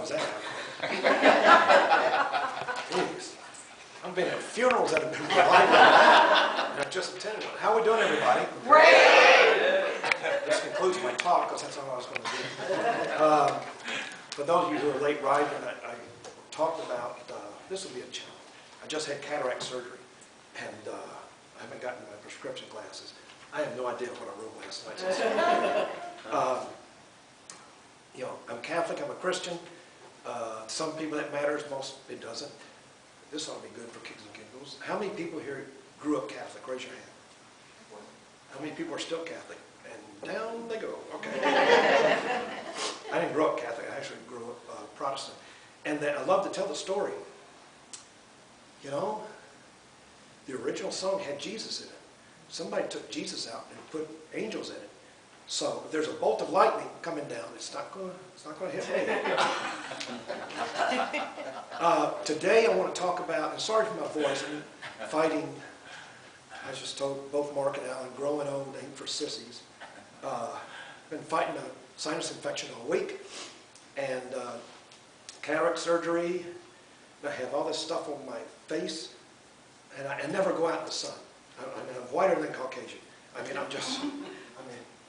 was that? Jeez. I've been at funerals that have been more like that. And I've just attended one. How are we doing, everybody? Great! This concludes my talk, because that's all I was going to do. For those of you who are late rising, I talked about, this will be a challenge. I just had cataract surgery, and I haven't gotten my prescription glasses. I have no idea what I wrote last night. You know, I'm Catholic, I'm a Christian. Some people that matters, most it doesn't. This ought to be good for kicks and giggles. How many people here grew up Catholic? Raise your hand. How many people are still Catholic? And down they go. Okay. I didn't grow up Catholic. I actually grew up Protestant. And I love to tell the story. You know, the original song had Jesus in it. Somebody took Jesus out and put angels in it. So if there's a bolt of lightning coming down, it's not going to hit me. Today I want to talk about, and sorry for my voice, I'm fighting, I just told both Mark and Alan, growing old ain't for sissies. Been fighting a sinus infection all week, and cataract surgery. I have all this stuff on my face, and I never go out in the sun. I mean, I'm whiter than Caucasian. I mean,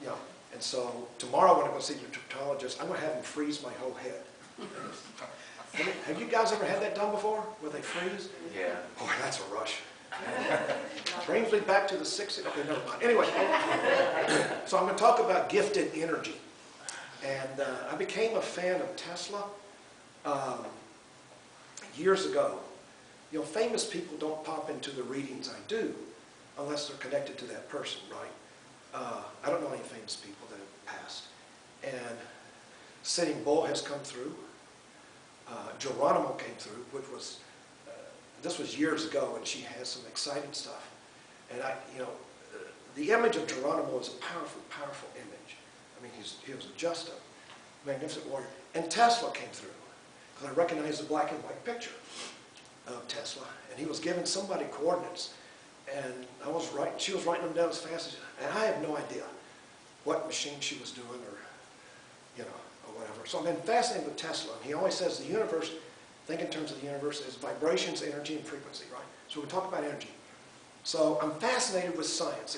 you know. And so tomorrow when I go see the dermatologist, I'm going to have him freeze my whole head. Have you guys ever had that done before, where they freeze? Yeah. Boy, that's a rush. Brings me back to the 60s. Okay, never mind. Anyway, so I'm going to talk about gifted energy. And I became a fan of Tesla years ago. You know, famous people don't pop into the readings I do unless they're connected to that person, right? I don't know any famous people that have passed. And Sitting Bull has come through. Geronimo came through, which was, this was years ago, and she has some exciting stuff. And the image of Geronimo is a powerful, powerful image. I mean, he was just a magnificent warrior. And Tesla came through, because I recognized the black and white picture of Tesla. And he was giving somebody coordinates. And she was writing them down as fast as, and I have no idea what machine she was doing or, you know, or whatever. So I've been fascinated with Tesla. And he always says the universe, think in terms of the universe as vibrations, energy, and frequency, right? So we talk about energy. So I'm fascinated with science.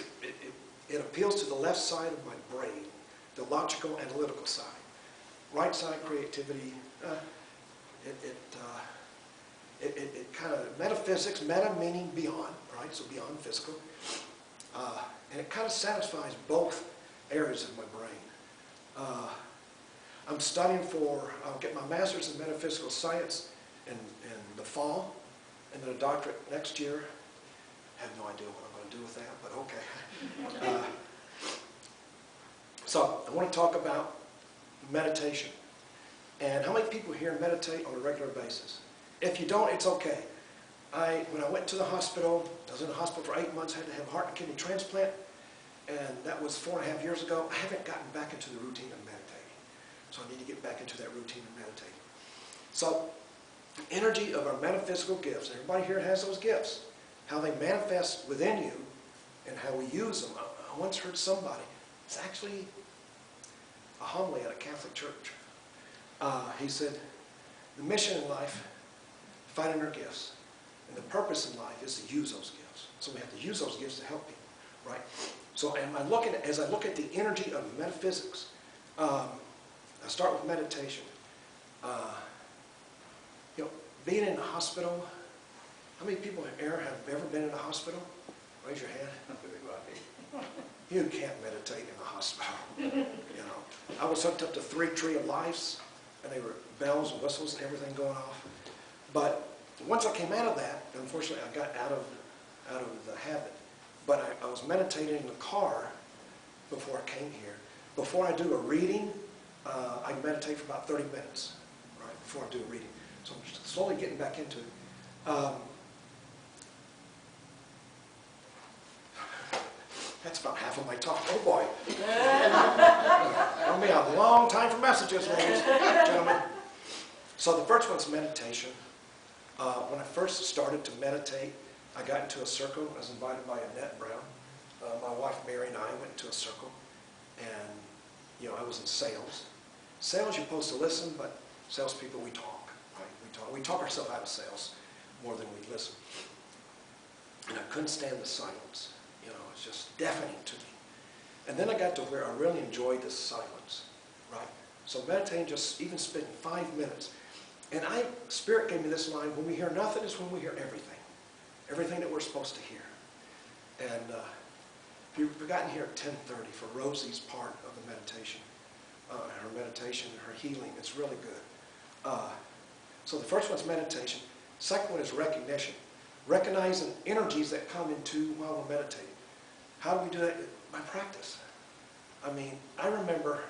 It appeals to the left side of my brain, the logical, analytical side. Right side, creativity, it kind of, metaphysics, meta meaning beyond, right? So beyond physical. And it kind of satisfies both areas of my brain. I'm studying I'll get my master's in metaphysical science in the fall, and then a doctorate next year. I have no idea what I'm going to do with that, but okay. So I want to talk about meditation. And how many people here meditate on a regular basis? If you don't, it's okay. When I went to the hospital, I was in the hospital for 8 months, had to have a heart and kidney transplant, and that was 4.5 years ago. I haven't gotten back into the routine of meditating. So I need to get back into that routine of meditating. So, the energy of our metaphysical gifts, everybody here has those gifts, how they manifest within you and how we use them. I once heard somebody, it's actually a homily at a Catholic church. He said, the mission in life, finding our gifts, and the purpose in life is to use those gifts. So we have to use those gifts to help people, right? So as I look at the energy of metaphysics, I start with meditation. You know, being in the hospital, how many people have ever been in a hospital? Raise your hand. You can't meditate in the hospital. You know, I was hooked up to 3 tree of lives, and they were bells and whistles and everything going off. But once I came out of that, unfortunately, I got out of the habit. But I was meditating in the car before I came here. Before I do a reading, I meditate for about 30 minutes, right, before I do a reading. So I'm slowly getting back into it. That's about half of my talk. Oh boy. It'll be a long time for messages, ladies and gentlemen. So the first one's meditation. When I first started to meditate, I got into a circle. I was invited by Annette Brown. My wife Mary and I went into a circle, and I was in sales. Sales, you're supposed to listen, but Salespeople, we talk, right? We talk ourselves out of sales more than we listen. And I couldn't stand the silence. You know, it's just deafening to me. And then I got to where I really enjoyed the silence, right? So meditating, just even spending 5 minutes. And Spirit gave me this line, when we hear nothing is when we hear everything. Everything that we're supposed to hear. And if you've gotten here at 10:30 for Rosie's part of the meditation, her meditation, her healing, it's really good. So the first one's meditation. Second one is recognition. Recognizing energies that come into while we're meditating. How do we do that? By practice. I mean, I remember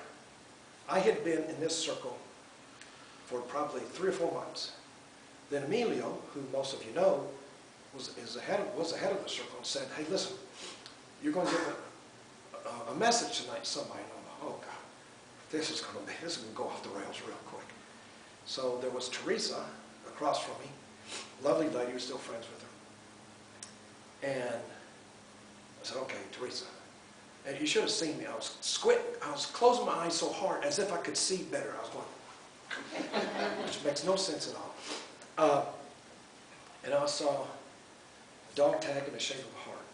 I had been in this circle for probably 3 or 4 months. Then Emilio, who most of you know, was the head of the circle and said, hey, listen, you're going to give a message tonight to somebody. And I'm like, oh, God, this is going to go off the rails real quick. So there was Teresa across from me, lovely lady, who's still friends with her. And I said, okay, Teresa. And you should have seen me. I was closing my eyes so hard as if I could see better. I was going, which makes no sense at all. And I saw a dog tag in the shape of a heart.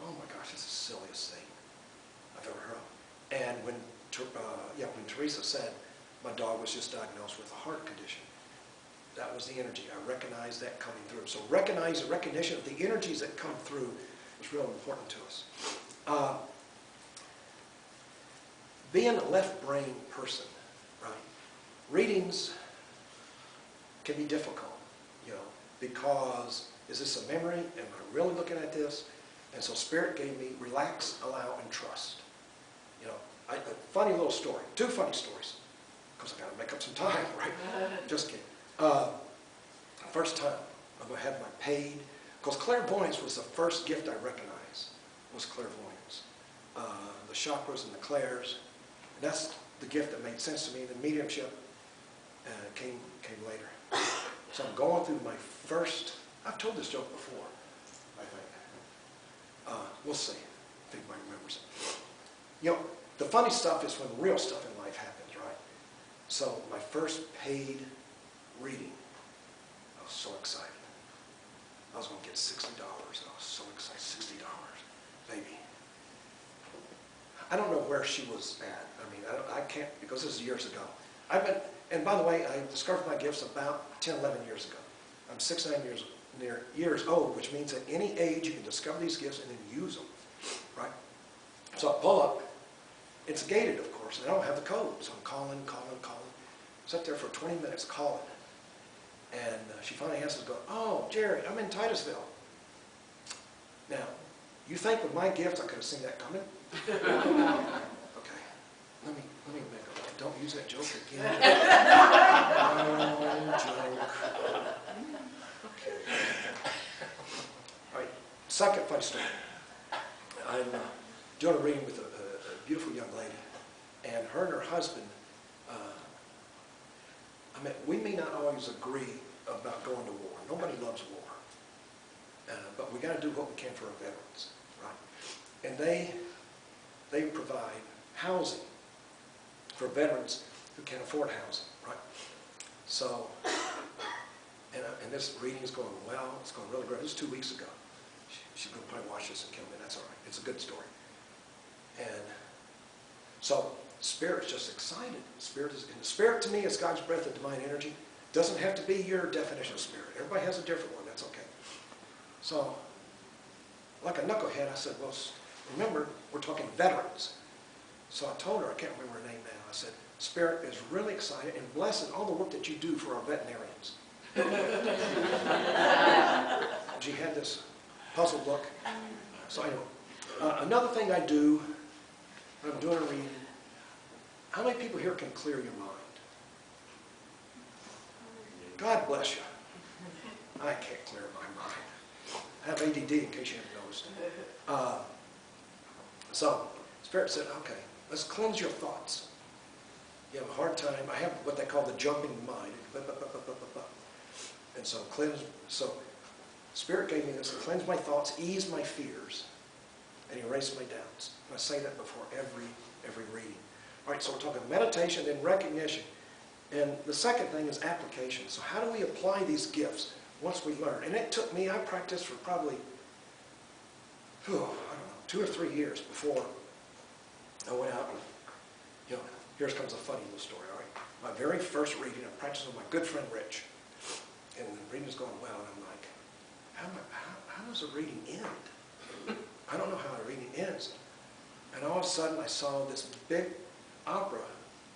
Oh my gosh, that's the silliest thing I've ever heard of. And when Teresa said my dog was just diagnosed with a heart condition, that was the energy. I recognized that coming through. So recognition of the energies that come through is real important to us. Being a left brain person, right? Readings can be difficult, you know, because is this a memory? Am I really looking at this? And so Spirit gave me relax, allow, and trust. You know, a funny little story, 2 funny stories, because I got to make up some time, right? Just kidding. First time I had my paid, because clairvoyance was the first gift I recognized, was clairvoyance. The chakras and the clairs, and that's the gift that made sense to me. The mediumship came later. So I'm going through my first, I've told this joke before, I think. We'll see if anybody remembers it. You know, the funny stuff is when real stuff in life happens, right? So my first paid reading, I was so excited. I was going to get $60. I was so excited. $60, baby. I don't know where she was at. I mean, I can't, because this is years ago. And by the way, I discovered my gifts about 10, 11 years ago. I'm 69 years old, which means at any age you can discover these gifts and then use them, right? So I pull up. It's gated, of course, and I don't have the code. So I'm calling. Sat there for 20 minutes calling. And she finally answers, go, oh, Jerry, I'm in Titusville. Now, you think with my gifts I could have seen that coming? Okay, let me make a, don't use that joke again. No joke. Okay. All right, second funny story. I'm doing a reading with a beautiful young lady, and her and her husband, we may not always agree about going to war. Nobody loves war. But we got to do what we can for our veterans, right? And they provide housing for veterans who can't afford housing, right? So, and this reading is going well. It's going really great. This was 2 weeks ago. She's going to probably watch this and kill me. That's all right. It's a good story. And so, Spirit's just excited. Spirit to me is God's breath of divine energy. Doesn't have to be your definition of spirit. Everybody has a different one. That's okay. So, like a knucklehead, I said, well, remember, we're talking veterans. So I told her, I can't remember her name now, I said, Spirit is really excited and blessed all the work that you do for our veterinarians. She had this puzzled look. So anyway, another thing I do when I'm doing a reading, how many people here can clear your mind? God bless you. I can't clear my mind. I have ADD in case you haven't noticed. So, Spirit said, okay, let's cleanse your thoughts. You have a hard time. I have what they call the jumping mind. And so, Spirit gave me this, cleanse my thoughts, ease my fears, and erase my doubts. And I say that before every reading. All right, so we're talking meditation and recognition. And the second thing is application. So how do we apply these gifts once we learn? And it took me, I practiced for probably, I don't know, 2 or 3 years before I went out and, you know, here comes a funny little story, all right? My very first reading, I practiced with my good friend Rich. And the reading's going well, and I'm like, how does a reading end? I don't know how a reading ends. And all of a sudden, I saw this big opera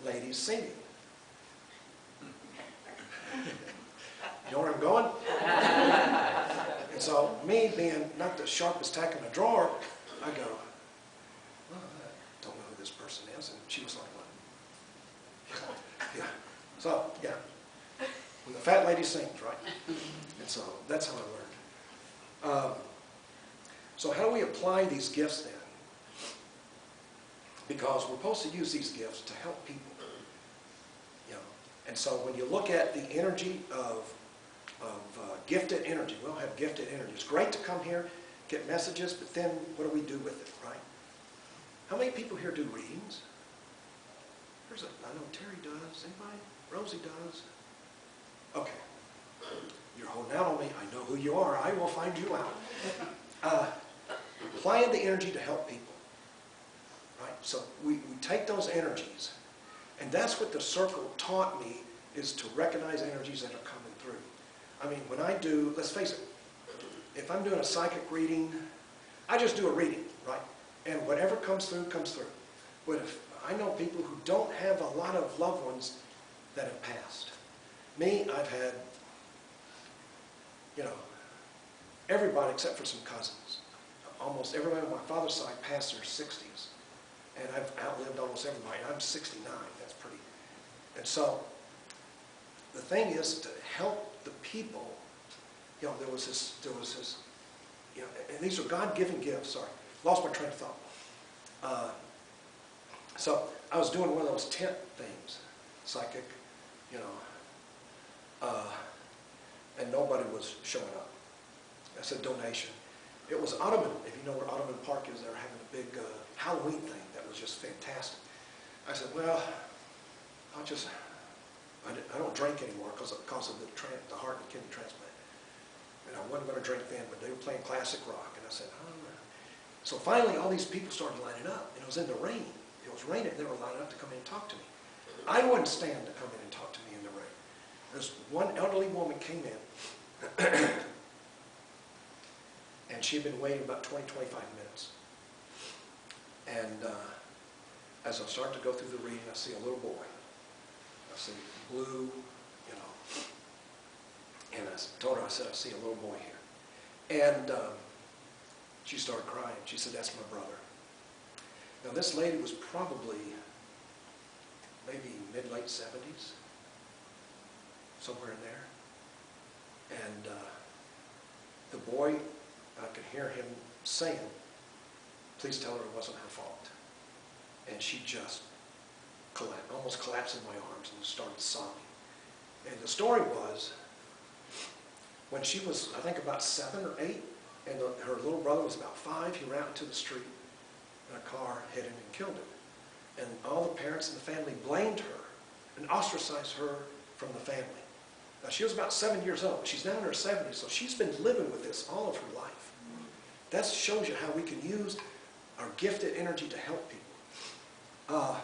lady singing. You know where I'm going? And so, me being not the sharpest tack in the drawer, I go, well, I don't know who this person is. And she was like, what? Yeah. So, yeah. When the fat lady sings, right? And so, that's how I learned. So how do we apply these gifts then? Because we're supposed to use these gifts to help people. You know? And so when you look at the energy of gifted energy, we all have gifted energy. It's great to come here, get messages, but then what do we do with it, right? How many people here do readings? I know Terry does. Anybody? Rosie does. Okay. You're holding out on me. I know who you are. I will find you out. Applying the energy to help people. Right? So we take those energies, and that's what the circle taught me, is to recognize energies that are coming through. I mean, when I do, let's face it, if I'm doing a psychic reading, I just do a reading, right? And whatever comes through, comes through. But if I know people who don't have a lot of loved ones that have passed. Me, I've had, you know, everybody except for some cousins. Almost everybody on my father's side passed their 60s. And I've outlived almost everybody. I'm 69, that's pretty. And so, the thing is to help the people. You know, there was this, you know, and these are God-given gifts. Sorry, lost my train of thought. So, I was doing one of those tent things, psychic, you know, and nobody was showing up. I said donation. It was Ottoman, if you know where Ottoman Park is, they were having a big Halloween thing that was just fantastic. I said, well, I don't drink anymore because of the heart and kidney transplant. And I wasn't going to drink then, but they were playing classic rock. And I said, oh. So finally, all these people started lining up, and it was in the rain. It was raining, they were lining up to come in and talk to me. I wouldn't stand to come in and talk to me in the rain. This one elderly woman came in, and she'd been waiting about 20, 25 minutes. And as I start to go through the reading, I see a little boy. I see blue, you know. And I told her, I said, I see a little boy here. And she started crying. She said, that's my brother. Now this lady was probably maybe mid-late 70s, somewhere in there. And the boy, I could hear him saying, please tell her it wasn't her fault. And she just collapsed, almost collapsed in my arms and started sobbing. And the story was, when she was, I think, about 7 or 8, and her little brother was about 5, he ran out into the street, and a car hit him and killed him. And all the parents in the family blamed her and ostracized her from the family. Now, she was about 7 years old. She's now in her 70s, so she's been living with this all of her life. That shows you how we can use our gifted energy to help people.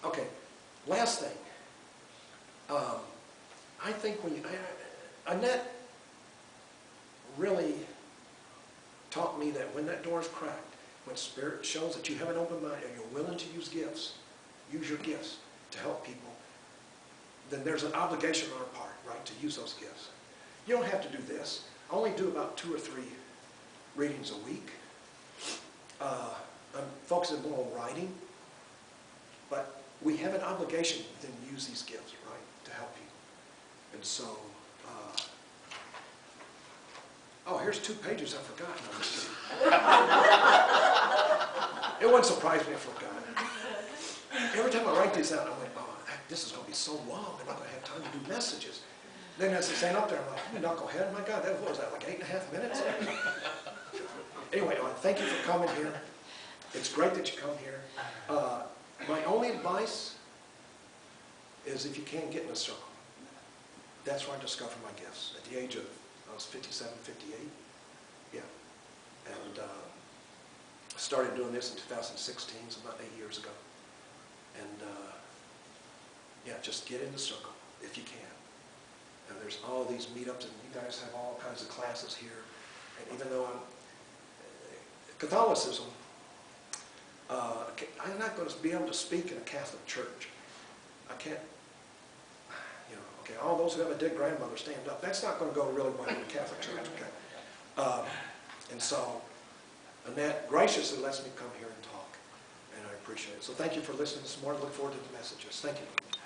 Okay, last thing. I think when Annette really taught me that when that door is cracked, when Spirit shows that you have an open mind and you're willing to use gifts, use your gifts to help people, then there's an obligation on our part, right, to use those gifts. You don't have to do this. I only do about 2 or 3 readings a week. I'm focusing more on writing, but we have an obligation then to use these gifts, right, to help people. And so, oh, here's 2 pages I forgot. No, I'm just kidding. It wouldn't surprise me if I forgot. Every time I write these out, I went, oh, this is going to be so long. I'm not going to have time to do messages. Then as I stand up there, I'm like, you knucklehead, my God, what was that, like 8.5 minutes? Anyway, thank you for coming here. It's great that you come here. My only advice is if you can get in a circle. That's where I discovered my gifts. At the age of, I was 57, 58. Yeah. And I started doing this in 2016, so about 8 years ago. And yeah, just get in the circle if you can. And there's all these meetups, and you guys have all kinds of classes here. And even though Catholicism, I'm not going to be able to speak in a Catholic church. I can't, you know, okay, all those who have a dead grandmother stand up. That's not going to go really well in a Catholic church, okay? And so, Annette graciously lets me come here and talk, and I appreciate it. So thank you for listening this morning. Look forward to the messages. Thank you.